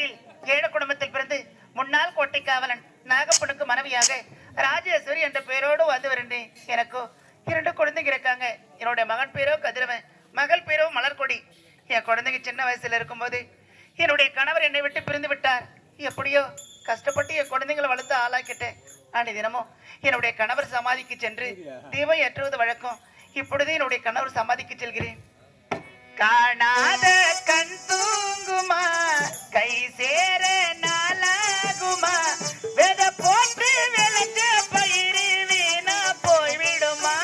நாட்டில் ஏழு குடும்பத்தில் பிறந்து முன்னாள் கோட்டை காவலன் நாகப்பனுக்கு மனைவியாக ராஜேஸ்வரி என்ற பெயரோடு வந்து வருந்தேன். எனக்கோ 2 குழந்தைங்க இருக்காங்க. என்னுடைய மகன் பேரோ கதிரவன், மகள் பேரோ மலர்கொடி. என் குழந்தைங்க சின்ன வயசுல இருக்கும்போது என்னுடைய கணவர் என்னை விட்டு பிரிந்து விட்டார். எப்படியோ கஷ்டப்பட்டு என் குழந்தைங்களை வளர்த்து ஆளாக்கிட்டேன். ஆண்டி தினமும் என்னுடைய கணவர் சமாதிக்கு சென்று தீபம் ஏற்றுவது வழக்கம். இப்பொழுது என்னுடைய கணவர் சமாதிக்கு செல்கிறேன். காணாத கண் தூங்குமா, கை சேர நாளாகுமா, வெத போட்டு விளைஞ்ச பயிறு வீணா போய்விடுமா.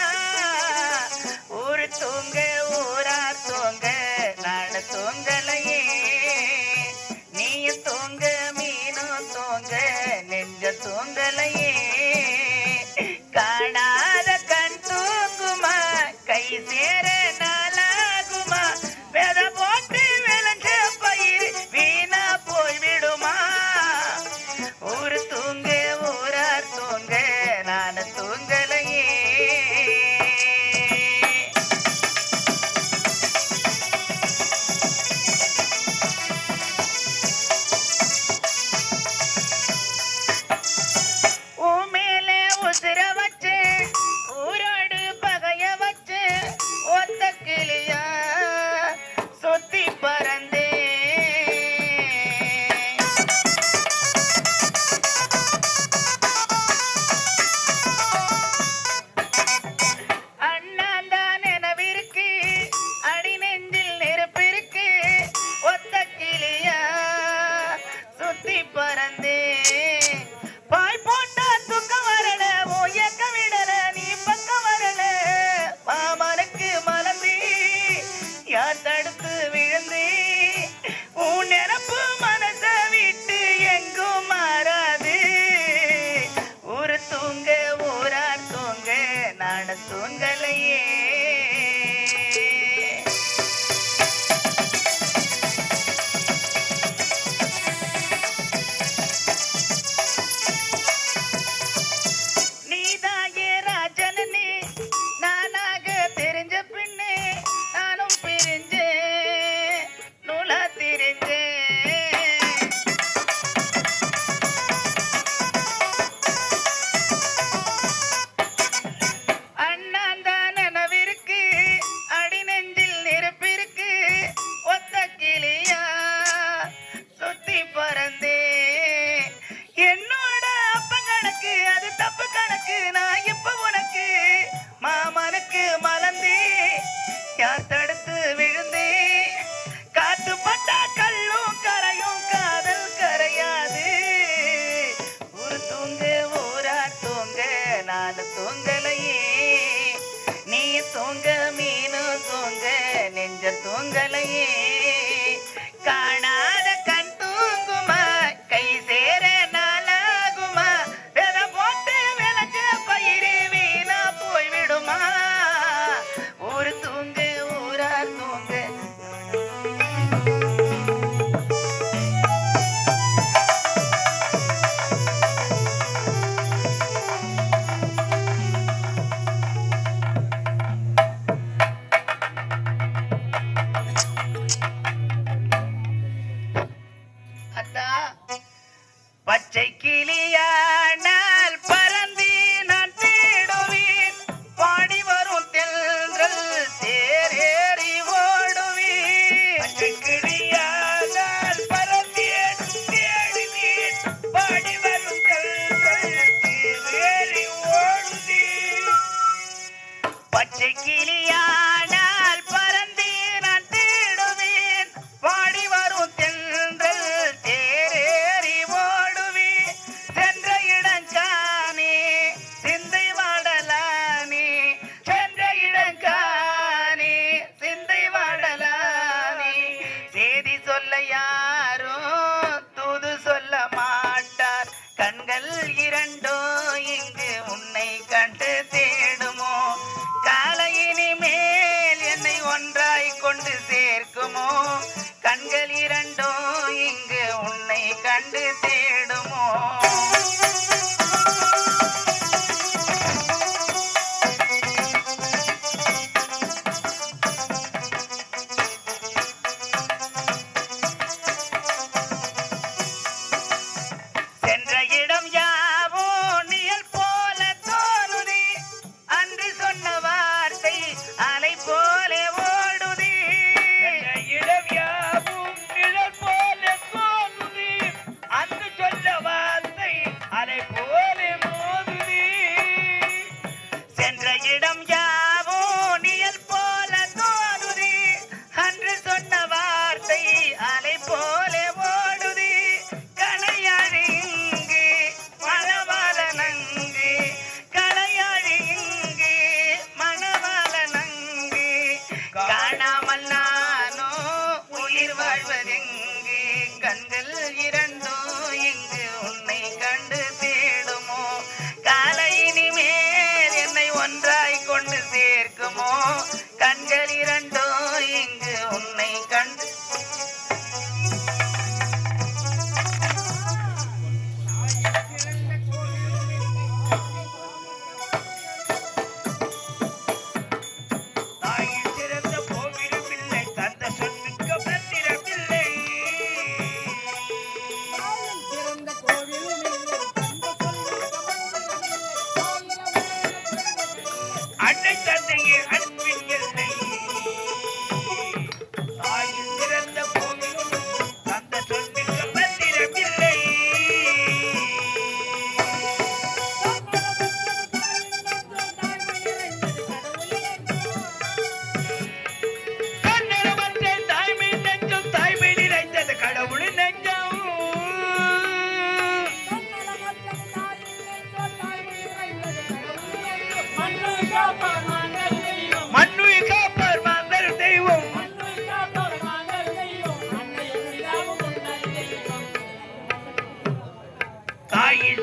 ஊரு தூங்க ஊரா தூங்க நான் தூங்கலையே, நீ தூங்க மீனும் தூங்க நெஞ்ச தூங்கலையே. காணாத கண் தூங்குமா, கை சேர தூங்கலையே. நீதாயே ராஜனே, நானாக தெரிஞ்ச பின்னே நானும் பிரிஞ்சே நூலா திரிஞ்சே. தூங்கலையே, நீ தூங்க மீனு தூங்க நெஞ்ச தூங்கலையே. காணாத கண் தூங்குமா, கை சேர நாளாகுமா, வெத போட்டு விளைஞ்ச பயிறு வீணா போய்விடுமா. ஊரு தூங்க ஊரா தூங்க. பச்சை கிளியானால் பறந்து நான் தேடுவேன், பாடி வரும் தென்றல் தேரேறி ஓடுவேன். பச்சை கிளியானால் பறந்து தேடுவேன், பாடி வரும் தென்றல் தேரேறி ஓடுவேன். பச்சை கிளியானால் பறந்து நான் தேடுவேன், பாடி வரும் தென்றல் தேரேறி ஓடுவேன். சென்ற இடங்கானே சிந்தை வாடலானே, சென்ற இடங்கானே சிந்தை வாடலானே. செய்தி சொல்ல யாரும் தூது சொல்ல மாட்டார், கண்கள் இரண்டோ இங்கு உன்னை கண்டு தேடுமோ. காலையினி மேல் என்னை ஒன்றாய் கொண்டு சேர்க்குமோ, கண்கள் இரண்டோ இங்கு உன்னை கண்டு தேடுமோ.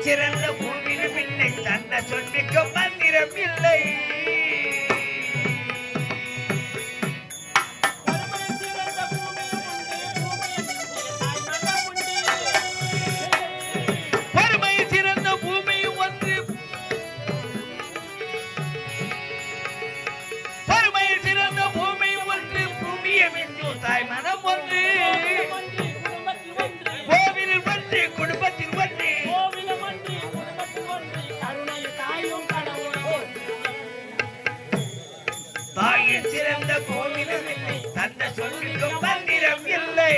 சிறந்த பூமியிலும் இல்லை தன்னை சொல்லிக்க மந்திரம் இல்லை தாயின் சிறந்த கோவிலும் இல்லை தந்த சொல்லிக்கும் மந்திரம் இல்லை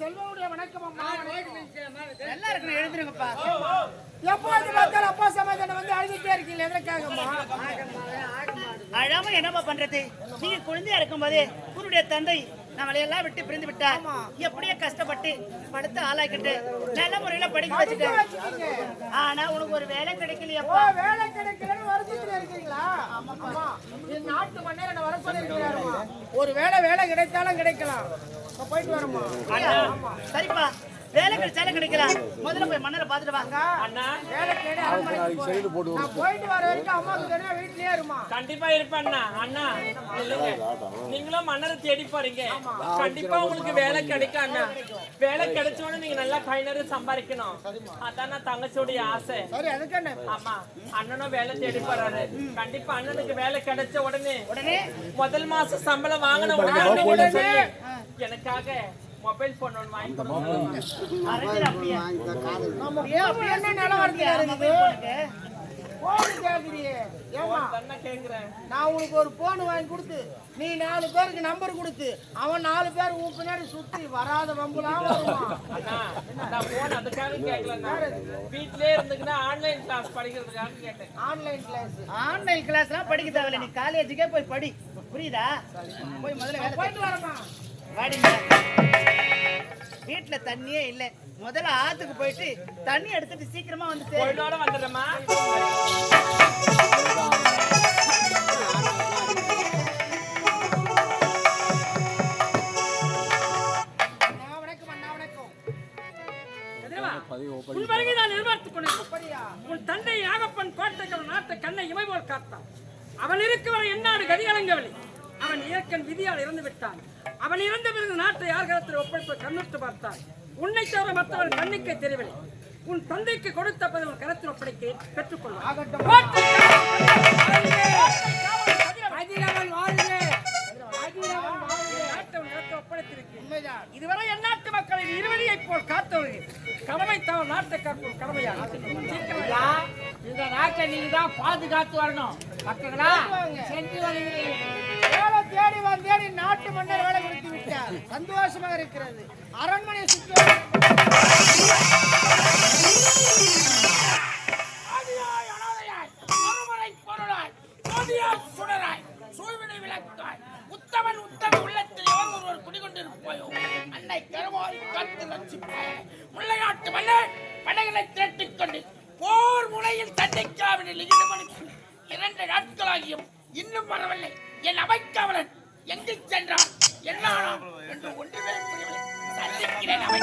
செல்வனுடைய வணக்கம் அம்மா. நல்லா இருக்கணும், எழுந்துருங்கப்பா. எப்போது பார்த்தாலும் அப்பா சமாதானம் வந்து அழுதுட்டே இருக்கீங்க எதற்காகம்மா? அழாம என்னப்பா பண்றது? நீங்க குழந்தையா இருக்கும் போதே உன்னுடைய தந்தை நம்மளையெல்லாம் விட்டு பிரிந்து விட்டார். எப்படியோ கஷ்டப்பட்டு படுத்து ஆளாக்கிட்டு நல்ல முறையில படிக்க வச்சுட்டேன். ஆனா உனக்கு ஒரு வேலை கிடைக்கலையப்பா. வேலை கிடைக்கலன்னு வருத்தத்துல இருக்கீங்களா? ஆமாப்பா. இந்த நாட்டு மன்னர் என்ன வர சொல்லிருக்காருமா. ஒரு வேலை கிடைத்தாலும் கிடைக்கலாம். போயிட்டு வரமா. சரிப்பா, வேலை கிடைச்சாலும் கிடைக்கலாம். முதல்ல போய் மன்னரை பாத்துட்டு வாங்க. அண்ணா வேலை தேடி அரண்மனைக்கு போடு. நான் போயிட்டு வர வரைக்கும் அம்மாக்கு தெரியா வீட்லயே இருமா. கண்டிப்பா இருப்பேன் அண்ணா. நீங்களும் மன்னரை தேடி போறீங்க, கண்டிப்பா உங்களுக்கு வேலை கிடைக்கும் அண்ணா. வேலை கிடைச்ச உடனே நீங்க நல்லா கை நிறைய சம்பாதிக்கணும். அதான் தங்கச்சியோடைய ஆசை. சரி அதுக்கு என்ன? ஆமா, அண்ணனும் வேலை தேடி போறாரு. கண்டிப்பா அண்ணனுக்கு வேலை கிடைச்ச உடனே முதல் மாசம் சம்பளம் வாங்கின உடனே எனக்காக மொபைல் போன் ஒன்று வாங்கி கேக்குறேன். நான் உனக்கு ஒரு போன் வாங்கி கொடுத்து நீ 4 பேருக்கு நம்பர் கொடுத்து அவன் 4 பேர் உன் பின்னாடி சுத்தி வராத வம்புலாம் வருவான். நான் போன் அதுக்காக கேட்கல, வீட்லயே இருந்துக்குன்னா ஆன்லைன் கிளாஸ் படிக்கிறதுக்காக கேட்டேன். ஆன்லைன் கிளாஸ் எல்லாம் படிக்க தேவையில்ல, நீ காலேஜுக்கே போய் படி. புரியுதா? போய் முதல்ல போயிட்டு வரமா. வாடிங்க. வீட்டுல தண்ணியே இல்ல, முதல்ல ஆத்துக்கு போயிட்டு தண்ணி எடுத்துட்டு சீக்கிரமா வந்து கோயிலோட வந்துடுறேம்மா. உன் தந்தை யாகப்பன் கோட்டைகள் நாட்டை கண்ணை இமை போல் காத்தான். அவன் இருக்கவரை என்னாடு கதிகலங்கவில்லை. அவன் இயற்கன் விதியால் இறந்து விட்டான். அவன் இறந்த பிறகு நாட்டை யார் காலத்தில் ஒப்படைப்ப கண்ணுற்று பார்த்தான். உன்னை தவிர மற்றவன் கண்ணுக்கே தெரியவில்லை. உன் தந்தைக்கு கொடுத்த பதில் கரத்தில் ஒப்படைக்க பெற்றுக்கொள்வான். இதுவரை எந்நாட்டு மக்களின் இருவழியை போல் காத்தவர்கள் கடமை தவிர நாட்டை காக்கும் கடமையாக இந்த நாட்டை நீங்க தான் பாதுகாத்து வரணும். மக்களா சென்று வருகிறேன். வேலை தேடி வந்தேடி நாட்டு மன்னர் வேலை கொடுத்து விட்டார். சந்தோஷமாக இருக்கிறது. அரண்மனை சுற்று சூழ்வினை விளக்காய் உத்தமன் உத்தம உள்ளத்தில் எவன் ஒருவர் குடிகொண்டிருப்போயோ அன்னை கருமாறி காத்து ரட்சிப்பாய். முல்லை நாட்டு மன்னர் படைகளை திரட்டிக் கொண்டு போர் முனையில் தண்டைக்காவினில் ஈடுபடுத்தி 2 நாட்களாகியும் இன்னும் வரவில்லை. என் அவைக்காவலன் எங்கு சென்றான் என்ன என்று ஒன்றுமே புரியவில்லை. சந்திக்கிறேன் அவை.